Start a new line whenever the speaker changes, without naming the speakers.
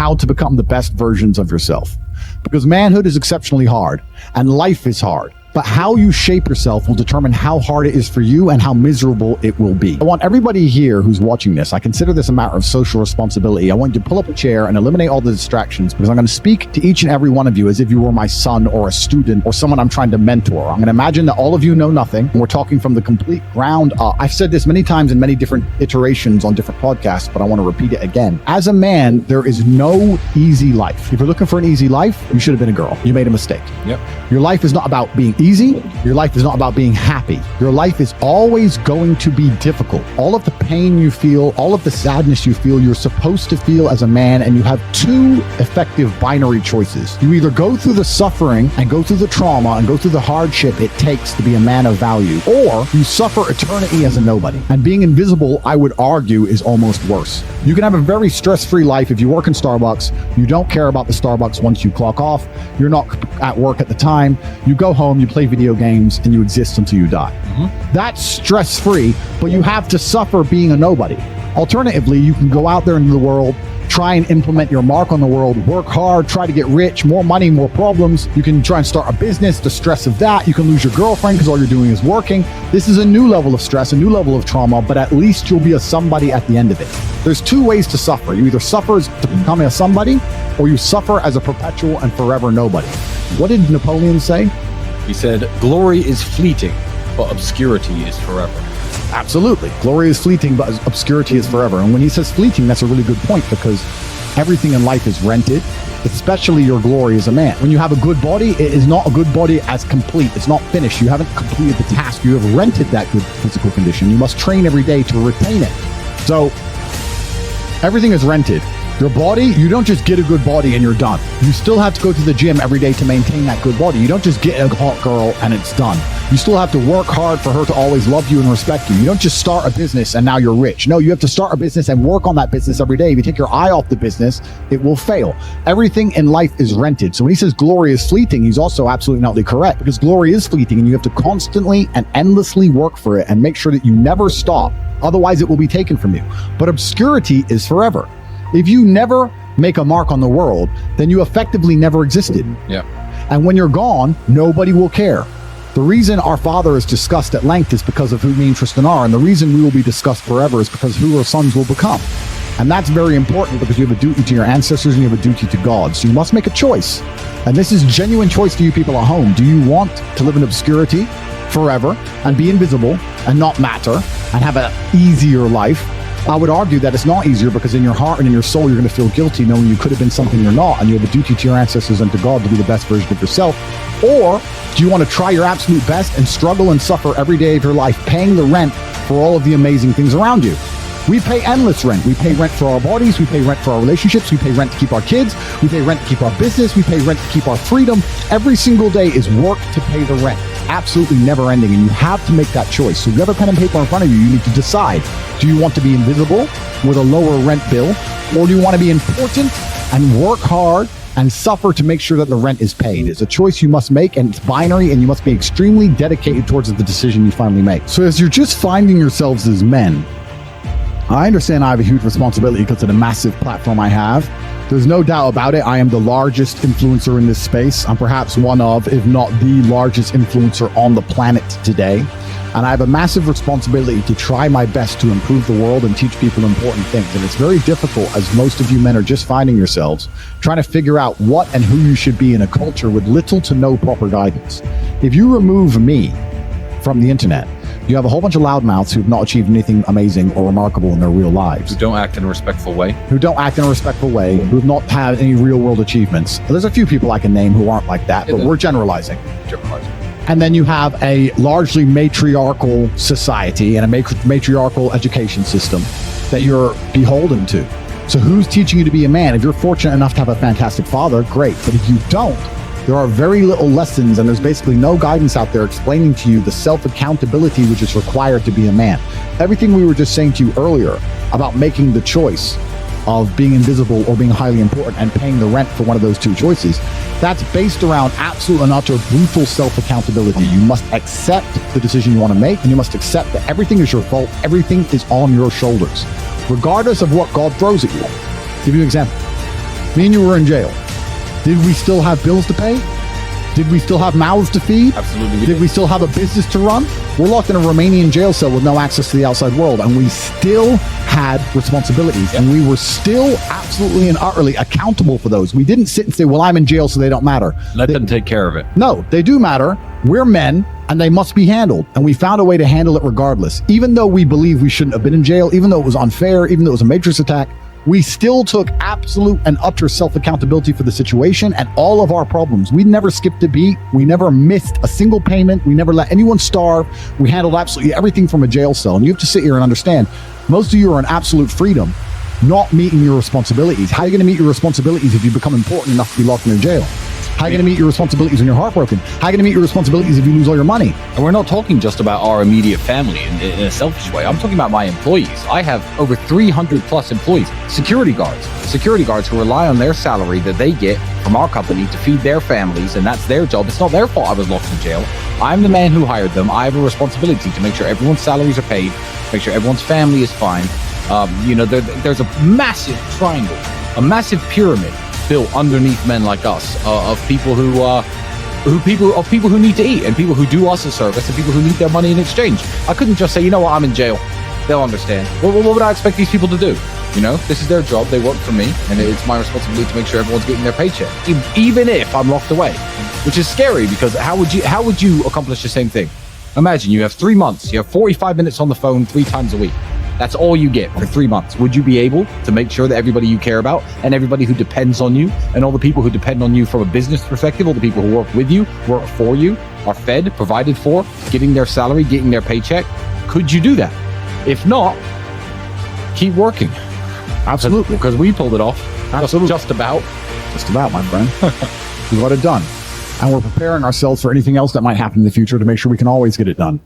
how to become the best versions of yourself. Because manhood is exceptionally hard and life is hard. But how you shape yourself will determine how hard it is for you and how miserable it will be. I want everybody here who's watching this, I consider this a matter of social responsibility. I want you to pull up a chair and eliminate all the distractions, because I'm going to speak to each and every one of you as if you were my son or a student or someone I'm trying to mentor. I'm going to imagine that all of you know nothing, and we're talking from the complete ground up. I've said this many times in many different iterations on different podcasts, but I want to repeat it again. As a man, there is no easy life. If you're looking for an easy life, you should have been a girl. You made a mistake.
Yep.
Your life is not about being easy. Your life is not about being happy. Your life is always going to be difficult. All of the pain you feel, all of the sadness you feel, you're supposed to feel as a man, and you have two effective binary choices. You either go through the suffering and go through the trauma and go through the hardship it takes to be a man of value, or you suffer eternity as a nobody. And being invisible, I would argue, is almost worse. You can have a very stress-free life if you work in Starbucks. You don't care about the Starbucks once you clock off. You're not at work at the time. You go home, you play video games, and you exist until you die. That's stress-free, but you have to suffer being a nobody. Alternatively, you can go out there into the world, try and implement your mark on the world, work hard, try to get rich, more money, more problems. You can try and start a business, the stress of that. You can lose your girlfriend because all you're doing is working. This is a new level of stress, a new level of trauma, but at least you'll be a somebody at the end of it. There's two ways to suffer. You either suffer as to becoming a somebody, or you suffer as a perpetual and forever nobody. What did Napoleon say?
He said, glory is fleeting, but obscurity is forever.
Absolutely. Glory is fleeting, but obscurity is forever. And when he says fleeting, that's a really good point, because everything in life is rented, especially your glory as a man. When you have a good body, it is not a good body as complete. It's not finished. You haven't completed the task. You have rented that good physical condition. You must train every day to retain it. So everything is rented. Your body, you don't just get a good body and you're done. You still have to go to the gym every day to maintain that good body. You don't just get a hot girl and it's done. You still have to work hard for her to always love you and respect you. You don't just start a business and now you're rich. No, you have to start a business and work on that business every day. If you take your eye off the business, it will fail. Everything in life is rented. So when he says glory is fleeting, he's also absolutely not correct, because glory is fleeting and you have to constantly and endlessly work for it and make sure that you never stop. Otherwise, it will be taken from you. But obscurity is forever. If you never make a mark on the world, then you effectively never existed.
Yeah.
And when you're gone, nobody will care. The reason our Father is discussed at length is because of who me and Tristan are, and the reason we will be discussed forever is because who our sons will become. And that's very important, because you have a duty to your ancestors and you have a duty to God. So you must make a choice. And this is genuine choice for you people at home. Do you want to live in obscurity forever and be invisible and not matter and have an easier life? I would argue that it's not easier, because in your heart and in your soul, you're going to feel guilty knowing you could have been something you're not, and you have a duty to your ancestors and to God to be the best version of yourself. Or do you want to try your absolute best and struggle and suffer every day of your life, paying the rent for all of the amazing things around you? We pay endless rent. We pay rent for our bodies. We pay rent for our relationships. We pay rent to keep our kids. We pay rent to keep our business. We pay rent to keep our freedom. Every single day is work to pay the rent. Absolutely never ending. And you have to make that choice. So if you have a pen and paper in front of you, you need to decide. Do you want to be invisible with a lower rent bill? Or do you want to be important and work hard and suffer to make sure that the rent is paid? It's a choice you must make, and it's binary, and you must be extremely dedicated towards the decision you finally make. So as you're just finding yourselves as men, I understand I have a huge responsibility because of the massive platform I have. There's no doubt about it. I am the largest influencer in this space. I'm perhaps one of, if not the largest influencer on the planet today. And I have a massive responsibility to try my best to improve the world and teach people important things. And it's very difficult, as most of you men are just finding yourselves, trying to figure out what and who you should be in a culture with little to no proper guidance. If you remove me from the internet, you have a whole bunch of loudmouths who've not achieved anything amazing or remarkable in their real lives.
Who don't act in a respectful way.
Who've not had any real world achievements. There's a few people I can name who aren't like that, but we're generalizing. And then you have a largely matriarchal society and a matriarchal education system that you're beholden to. So who's teaching you to be a man? If you're fortunate enough to have a fantastic father, great. But if you don't, there are very little lessons, and there's basically no guidance out there explaining to you the self-accountability which is required to be a man. Everything we were just saying to you earlier about making the choice of being invisible or being highly important and paying the rent for one of those two choices, that's based around absolute and utter brutal self-accountability. You must accept the decision you want to make, and you must accept that everything is your fault. Everything is on your shoulders, regardless of what God throws at you. I'll give you an example. Me and you were in jail. Did we still have bills to pay? Did we still have mouths to feed?
Absolutely.
Did we still have a business to run? We're locked in a Romanian jail cell with no access to the outside world, and we still had responsibilities, and we were still absolutely and utterly accountable for those. We didn't sit and say, well, I'm in jail, so they don't matter.
Let them take care of it.
No, they do matter. We're men, and they must be handled, and we found a way to handle it regardless. Even though we believe we shouldn't have been in jail, even though it was unfair, even though it was a matrix attack, we still took absolute and utter self-accountability for the situation and all of our problems. We never skipped a beat. We never missed a single payment. We never let anyone starve. We handled absolutely everything from a jail cell. And you have to sit here and understand, most of you are in absolute freedom, not meeting your responsibilities. How are you going to meet your responsibilities if you become important enough to be locked in a jail? How are you going to meet your responsibilities when you're heartbroken? How are you going to meet your responsibilities if you lose all your money?
And we're not talking just about our immediate family in a selfish way. I'm talking about my employees. I have over 300 plus employees, security guards who rely on their salary that they get from our company to feed their families, and that's their job. It's not their fault I was locked in jail. I'm the man who hired them. I have a responsibility to make sure everyone's salaries are paid, make sure everyone's family is fine. There's a massive triangle, a massive pyramid built underneath men like us, of people who need to eat, and people who do us a service, and people who need their money in exchange. I couldn't just say, you know what, I'm in jail. They'll understand. What would I expect these people to do? You know, this is their job. They work for me, and it's my responsibility to make sure everyone's getting their paycheck, even if I'm locked away, which is scary because how would you accomplish the same thing? Imagine you have 3 months. You have 45 minutes on the phone 3 times a week. That's all you get for 3 months. Would you be able to make sure that everybody you care about and everybody who depends on you and all the people who depend on you from a business perspective, all the people who work with you, work for you, are fed, provided for, getting their salary, getting their paycheck? Could you do that? If not, keep working.
Absolutely.
Because we pulled it off.
Absolutely.
Just about,
my friend. We got it done. And we're preparing ourselves for anything else that might happen in the future to make sure we can always get it done.